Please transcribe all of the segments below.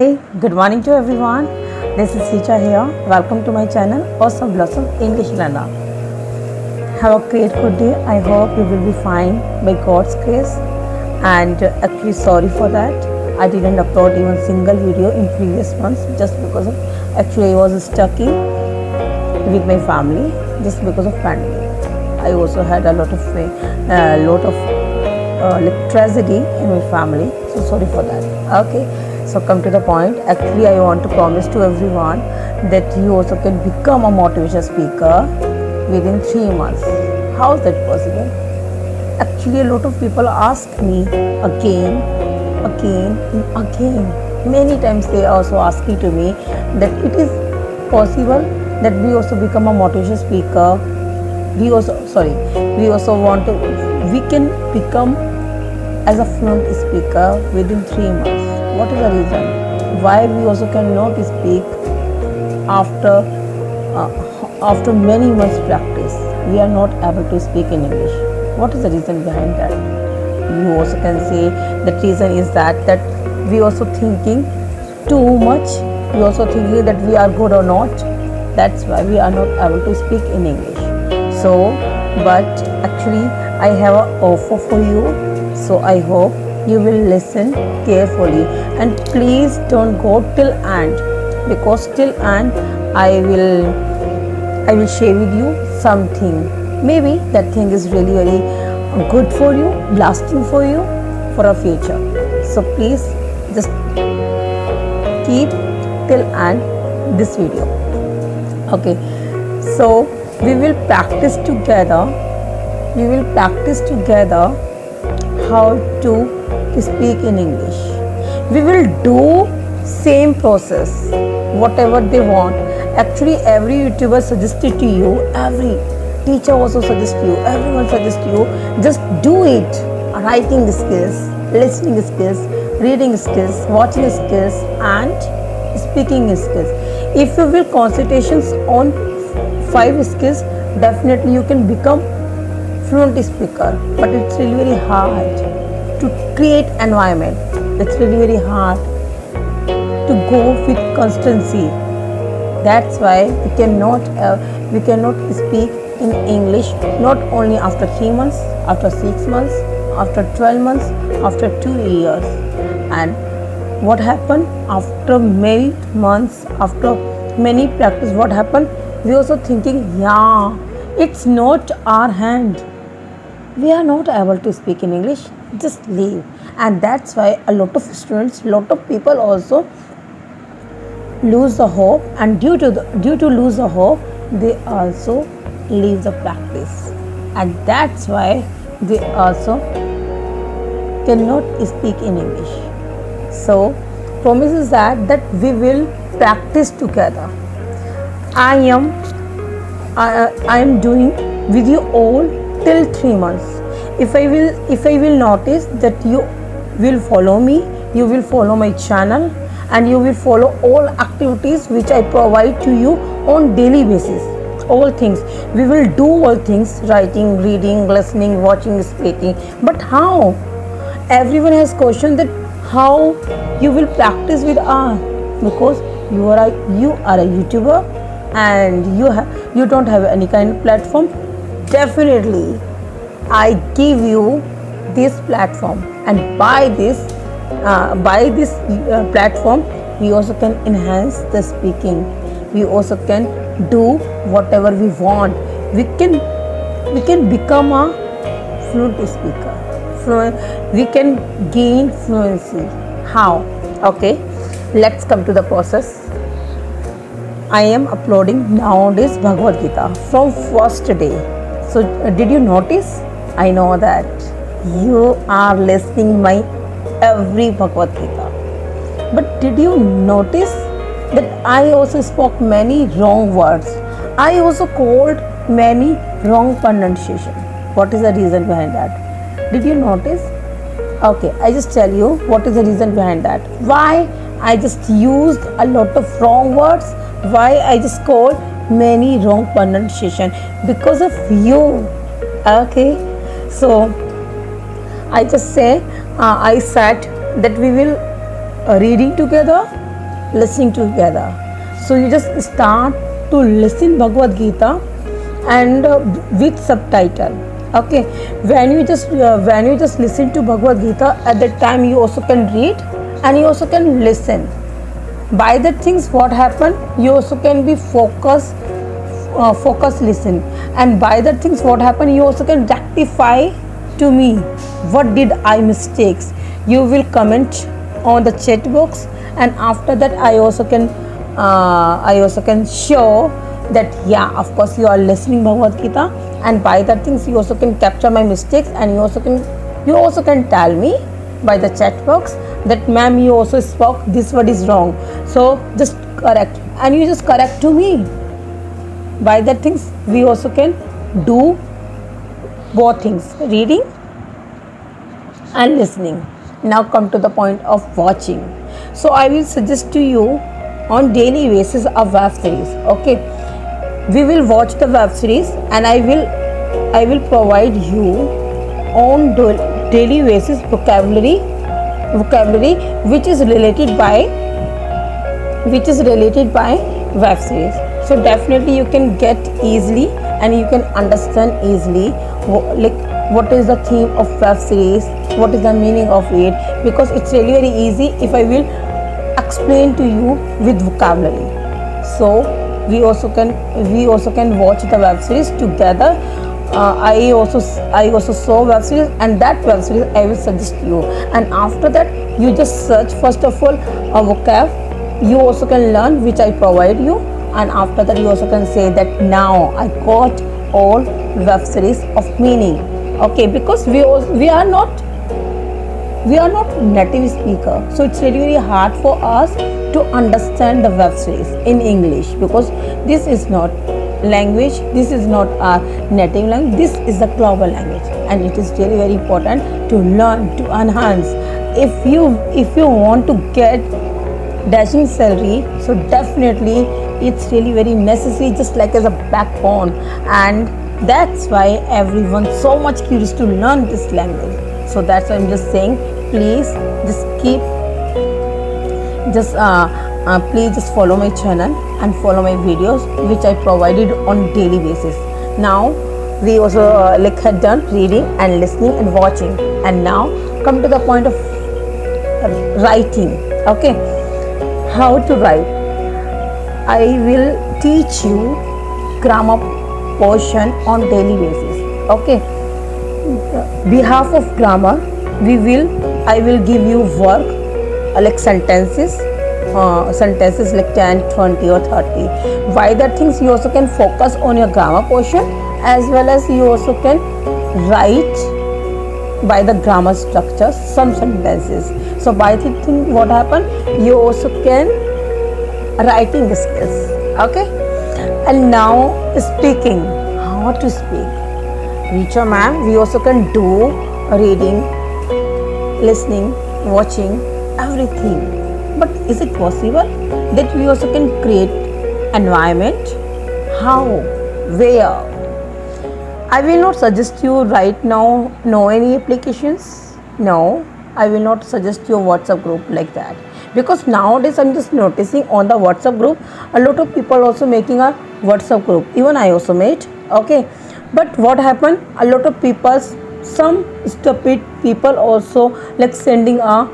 Hey, good morning to everyone. This is Richa here. Welcome to my channel Awesome Blossom English Learner. Have a great good day. I hope you will be fine by God's grace. And actually sorry for that. I didn't upload even single video in previous months just because of actually I was stuck in with my family just because of pandemic. I also had a lot of like tragedy in my family. So sorry for that. Okay. So come to the point. Actually, I want to promise to everyone that you also can become a motivation speaker within 3 months. How is that possible? Actually, a lot of people ask me again. Many times they also asking to me that it is possible that we also become a motivation speaker. We can become as a fluent speaker within 3 months. What is the reason why we also cannot speak after many months practice? We are not able to speak in English. What is the reason behind that? You also can say the reason is that we also thinking too much. We also thinking that we are good or not. That's why we are not able to speak in English. So, but actually I have an offer for you. So I hope you will listen carefully and please don't go till end, because till end I will share with you something. Maybe that thing is really very good for you, lasting for you for a future. So please just keep till end this video. Okay, so we will practice together. How to speak in English. We will do same process, whatever they want. Actually, every YouTuber suggested to you, every teacher also suggests you, everyone suggests you, just do it. Writing skills, listening skills, reading skills, watching skills and speaking skills. If you will concentrations on 5 skills, definitely you can become fluent speaker. But it's really very hard to create environment. It's really very hard to go with constancy. That's why we cannot speak in English not only after 3 months, after 6 months, after 12 months, after 2 years. And what happened after many months, after many practice, what happened? We also thinking, yeah, it's not our hand. We are not able to speak in English, just leave. And that's why a lot of students, lot of people also lose the hope, and due to lose the hope, they also leave the practice, and that's why they also cannot speak in English. So promise is that we will practice together. I am doing with you all till 3 months. If I will notice that you will follow me, you will follow my channel, and you will follow all activities which I provide to you on daily basis. All things we will do, all things, writing, reading, listening, watching, speaking. But how? Everyone has questioned that how you will practice with us, because you are a YouTuber and you don't have any kind of platform. Definitely I give you this platform, and by this platform we also can enhance the speaking. We also can do whatever we want. We can become a fluent speaker. We can gain fluency. How? Okay, let's come to the process. I am uploading nowadays Bhagavad Gita from first day. So did you notice? I know that you are listening my every Bhagavad Gita. But did you notice that I also spoke many wrong words? I also called many wrong pronunciation. What is the reason behind that? Did you notice? Okay, I just tell you what is the reason behind that. Why I just used a lot of wrong words? Why I just called many wrong pronunciation? Because of you. Okay, so I just say I said that we will reading together, listening together. So you just start to listen Bhagavad Gita and with subtitle. Okay, when you just listen to Bhagavad Gita, at that time you also can read and you also can listen. By the things what happen, you also can be focus listen, and by the things what happen, you also can rectify to me what did I mistakes. You will comment on the chat box, and after that I also can show that yeah, of course you are listening Bhagavad Gita, and by that things you also can capture my mistakes, and you also can tell me by the chat box that ma'am, you also spoke this word is wrong, so just correct, and you just correct to me. By that things we also can do both things, reading and listening. Now come to the point of watching. So I will suggest to you on daily basis a web series. Okay, we will watch the web series, and I will provide you on daily basis vocabulary which is related by web series. So definitely you can get easily and you can understand easily like what is the theme of web series, what is the meaning of it, because it's really very easy if I will explain to you with vocabulary. So we also can watch the web series together. I also saw web series, and that web series I will suggest you, and after that you just search first of all a vocab you also can learn which I provide you, and after that you also can say that now I got all web series of meaning. Okay, because we are not native speaker, so it's really very hard for us to understand the web series in English, because this is not language, this is not our native language, this is the global language, and it is really very important to learn, to enhance. If you want to get dashing salary, so definitely it's really very necessary, just like as a backbone, and that's why everyone so much curious to learn this language. So that's why I'm just saying, please please just follow my channel and follow my videos which I provided on daily basis. Now we also had done reading and listening and watching, and now come to the point of writing. Okay, how to write. I will teach you grammar portion on daily basis. Okay, behalf of grammar I will give you work like sentences like 10, 20 or 30. By that things you also can focus on your grammar portion, as well as you also can write by the grammar structure some sentences. So by the thing what happen, you also can writing skills. Okay, and now speaking, how to speak. Richa ma'am, we also can do reading, listening, watching, everything. But is it possible that we also can create environment? How? Where? I will not suggest you right now know any applications. No, I will not suggest you a WhatsApp group like that, because nowadays I'm just noticing on the WhatsApp group a lot of people also making a WhatsApp group. Even I also made. Okay, but what happened? A lot of people, some stupid people also like sending a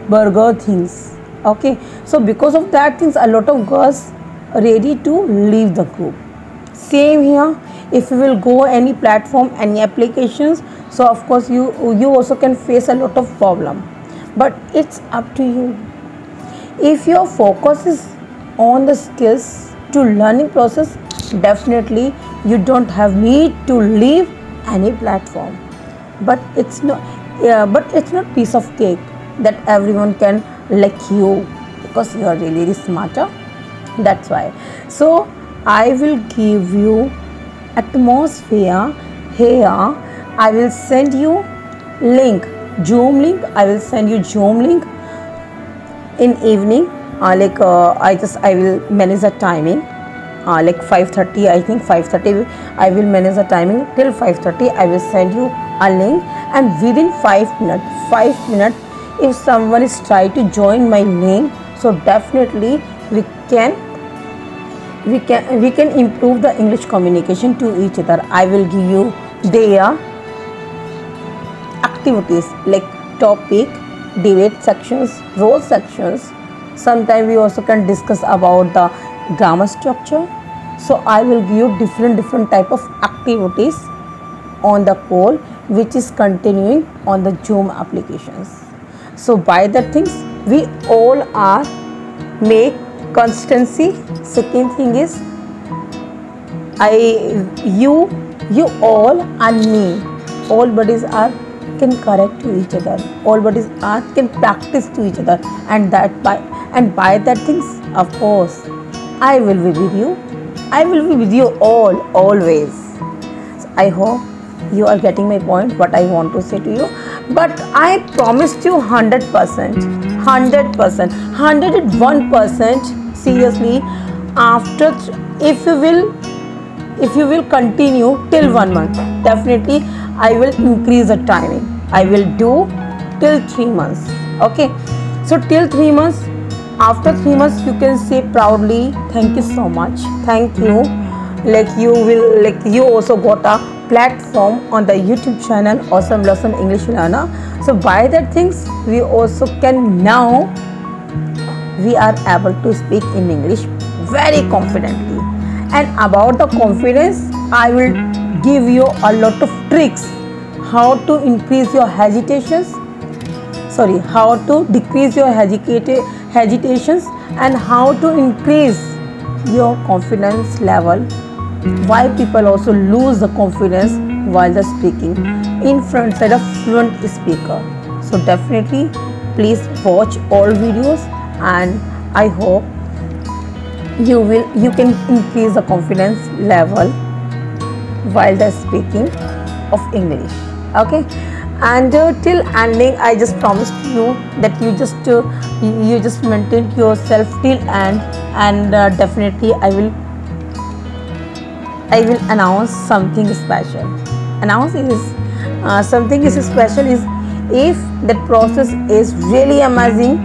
burger things. Okay, so because of that things, a lot of girls ready to leave the group. Same here, if you will go any platform, any applications, so of course you also can face a lot of problem, but it's up to you. If your focus is on the skills to learning process, definitely you don't have need to leave any platform. But it's not piece of cake that everyone can like you, because you are really smarter. That's why. So I will give you atmosphere here. I will send you link, Zoom link. I will send you Zoom link in evening. I will manage the timing. Like 5:30, I think 5:30 I will manage the timing. Till 5:30 I will send you a link, and within 5 minutes if someone is trying to join my link, So definitely we can improve the English communication to each other. I will give you their activities like topic, debate sections, role sections. Sometimes we also can discuss about the grammar structure. So I will give you different type of activities on the poll, which is continuing on the Zoom applications. So by that things we all are make consistency. Second thing is you all and me, all bodies are can correct to each other, all bodies are can practice to each other, and by that things, of course, I will be with you. I will be with you all always. So I hope you are getting my point, what I want to say to you. But I promised you 100%, 101% seriously. After, if you will continue till 1 month, definitely I will increase the timing. I will do till 3 months. Okay, so till 3 months. After 3 months you can say proudly, thank you so much, thank you. Like you also got a platform on the YouTube channel Awesome Blossom English Learner. So by that things we also can now we are able to speak in English very confidently. And about the confidence, I will give you a lot of tricks how to increase your hesitations, how to decrease your hesitations, and how to increase your confidence level. Why people also lose the confidence while they're speaking in front side of fluent speaker. So definitely please watch all videos, and I hope you can increase the confidence level while they're speaking of English. Okay, and till ending I just promised you that you just maintain yourself till end, and definitely I will announce something special. Something is special is if that process is really amazing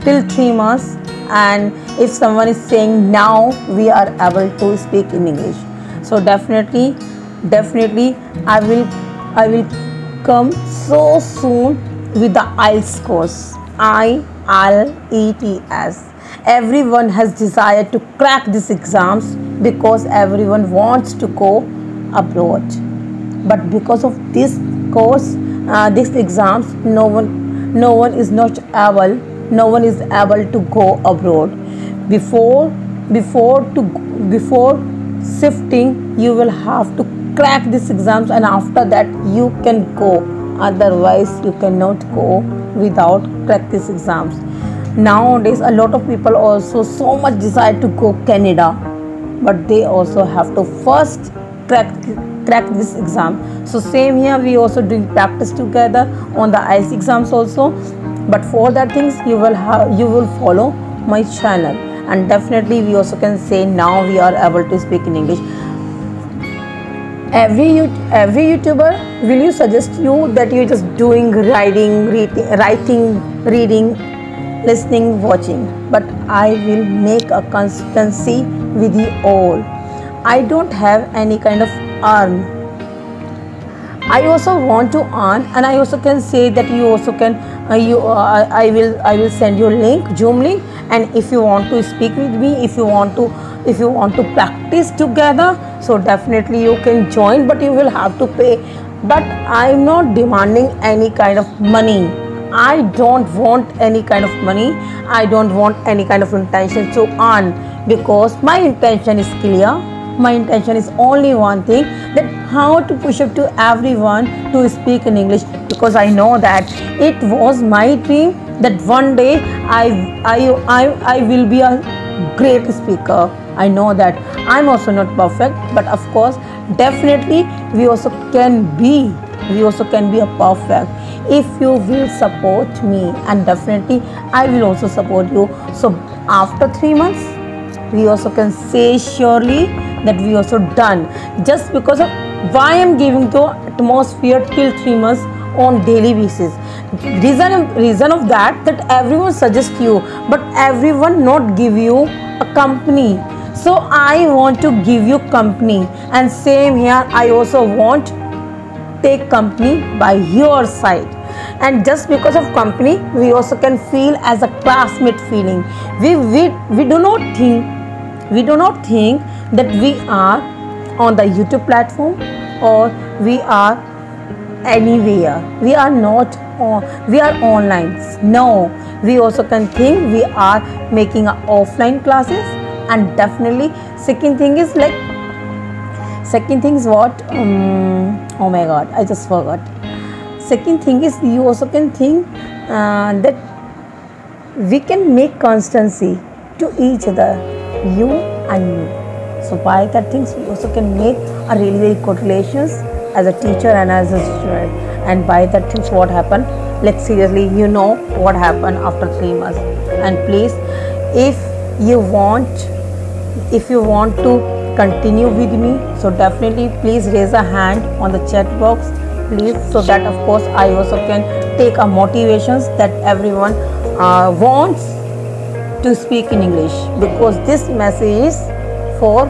till 3 months, and if someone is saying now we are able to speak in English. So definitely I will come so soon with the IELTS course. IELTS. Everyone has desire to crack these exams because everyone wants to go abroad. But because of this course, these exams, no one is able to go abroad. Before shifting, you will have to crack these exams, and after that you can go. Otherwise you cannot go without crack these exams. Nowadays a lot of people also so much desire to go Canada, but they also have to first crack this exam. So same here, we also doing practice together on the IELTS exams also. But for that things you will follow my channel, and definitely we also can say now we are able to speak in English. Every YouTuber will you suggest you that you just doing writing, reading, listening, watching, but I will make a consistency with you all. I don't have any kind of earn. I also want to earn, and I also can say that you also can I will send you a link, Zoom link, and if you want to speak with me, if you want to practice together, so definitely you can join, but you will have to pay. But I'm not demanding any kind of money. I don't want any kind of money. I don't want any kind of intention to earn, because my intention is clear. My intention is only one thing, that how to push up to everyone to speak in English, because I know that it was my dream that one day I will be a great speaker. I know that I'm also not perfect, but of course definitely we also can be a perfect if you will support me, and definitely I will also support you. So after 3 months we also can say surely that we also done, just because of why I'm giving the atmosphere till 3 months on daily basis. Reason of that everyone suggests you, but everyone not give you a company. So I want to give you company, and same here, I also want take company by your side. And just because of company, we also can feel as a classmate feeling. We do not think that we are on the YouTube platform or we are anywhere. We are not on, we are online. No, we also can think we are making a offline classes. And definitely second thing is what, oh my god, I just forgot. Second thing is, you also can think that we can make constancy to each other, you and me. So by that things, we also can make a really very good relations as a teacher and as a student. And by that things, what happened, let's seriously, you know what happened after 3 months. And please, if you want to continue with me, so definitely please raise a hand on the chat box, please, so that of course I also can take a motivations that everyone wants to speak in English, because this message is for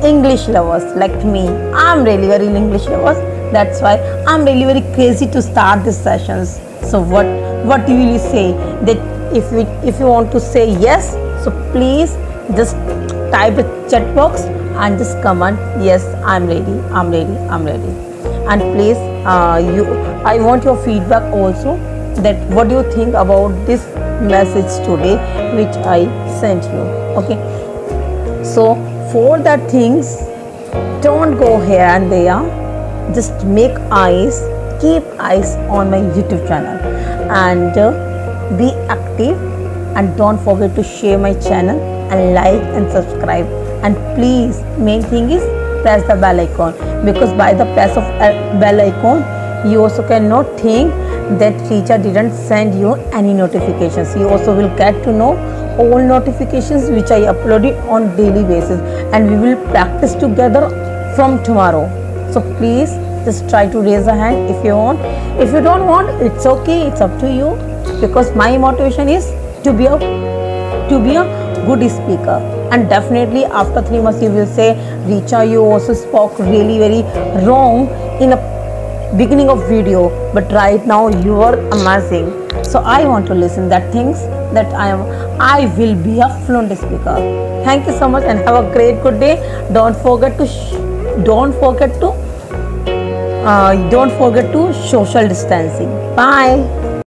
English lovers like me. I'm really very English lovers, that's why I'm really very crazy to start these sessions. So what will you say, that if you want to say yes, so please just type the chat box and just comment, yes, I'm ready. And please, I want your feedback also, that what do you think about this message today which I sent you. Okay, so for that things, don't go here and there, just make eyes, keep eyes on my YouTube channel, and be active, and don't forget to share my channel and like and subscribe. And please, main thing is press the bell icon, because by the press of bell icon, you also cannot think that teacher didn't send you any notifications. You also will get to know all notifications which I uploaded on daily basis, and we will practice together from tomorrow. So please just try to raise a hand if you want. If you don't want, it's okay, it's up to you, because my motivation is to be a good speaker. And definitely after 3 months you will say, Richa, you also spoke really very wrong in a beginning of video, but right now you are amazing. So I want to listen that things that I will be a fluent speaker. Thank you so much and have a great good day. Don't forget to social distancing. Bye.